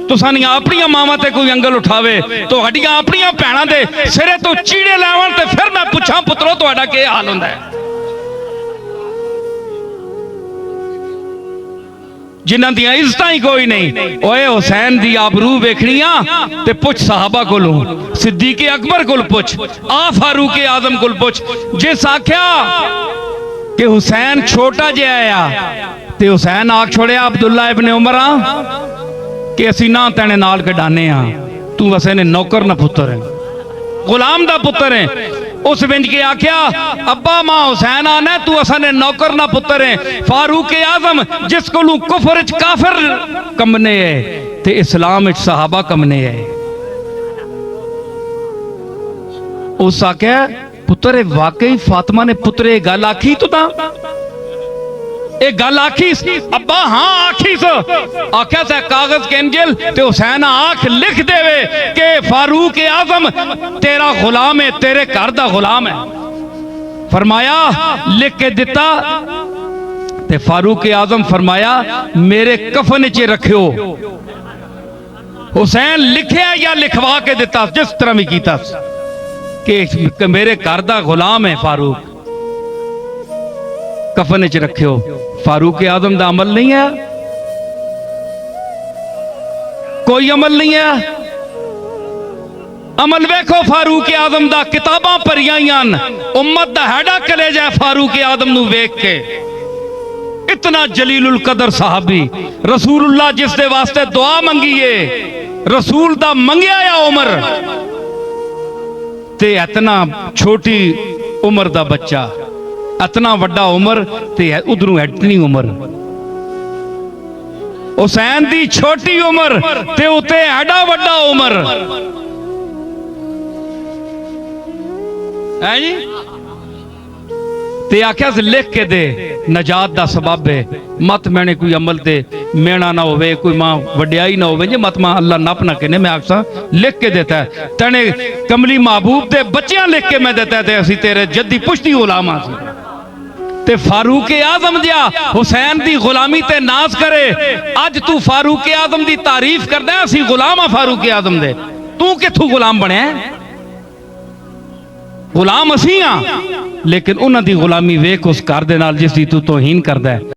तुसानियां अपनियां मावां ते कोई अंगल उठावे तो हड्डियां अपनियां भैणां दे सिरे तो चीड़े लावन ते फिर मैं पुछां पुत्रो तुहाडा की हाल हुंदा है। जिन्हां दियां इज्जतां ही कोई नहीं। ओए हुसैन दी आबरू वेखणियां ते पुछ सहाबा कोलों, सिद्दीक अकबर कोल पुछ, आ फारूक आजम कोल पुछ। जिस आख्या कि हुसैन छोटा जिहा आ ते हुसैन आख छोड़िया अब्दुल्ला इब्ने उमर कि असी ना तेने नाल कढाने तू वैसे ने नौकर ना पुत्र है, गुलाम दा पुत्र है। उस विंज के आख्या अब्बा मां हुसैन आना तू असा ने नौकर ना पुत्र है। फारूक आजम जिस कोलू कुफर च काफिर कमने है ते इस्लाम च सहाबा कमने है। उस आख्या पुत्र वाकई फातिमा ने पुत्र गल आखी तो गल आखी अब्बा हाँ आखी सो आख्या से कागज कैंजल ते हुसैन आख लिख देवे के फारूक आजम तेरा गुलाम है, तेरे घर दा गुलाम है। फरमाया लिख के दिता ते फारूक आजम फरमाया मेरे कफन च रखियो। हुसैन लिखया या लिखवा के दिता जिस तरह भी कीता कि मेरे घर दा गुलाम है फारूक, कफन च रखियो। फारूक आजम दा अमल नहीं है, कोई अमल नहीं है। अमल वेखो फारूक आजम दा, किताबां भरियां उम्मत दा हैडा कलेजा फारूक आजम नू वेख के। इतना जलीलुल कदर साहबी रसूलुल्लाह जिस दे वास्ते दुआ मंगीए रसूल दा मंगया या उमर ते इतना छोटी उम्र दा बच्चा, इतना वड्डा उम्र ते उधरों इतनी उम्र। हुसैन दी छोटी उम्र ते उते एडा वड्डा उम्र है जी। ते आख्या लिख के दे नजात दा सबब है, मत मैंने कोई अमल ते मेना ना होवे, कोई मां वड्याई ना होवे, मत मां अल्लाह नप ना कहने। मैं आखसा लिख के देता है तेने कमली महबूब दे बच्चियां लिख के मैं देता है असी तेरे जद्दी पुश्ती गुलाम आसी। ते फारूक आजम दिया हुसैन दी गुलामी ते नाज करे। अज तू फारूक आजम दी तारीफ करदा है, असी गुलाम आ फारूक आजम दे। तू किथों गुलाम बने? गुलाम असी हाँ, लेकिन उन्हां दी गुलामी वेख उस घर दे नाल जिस दी तू तौहीन करदा है।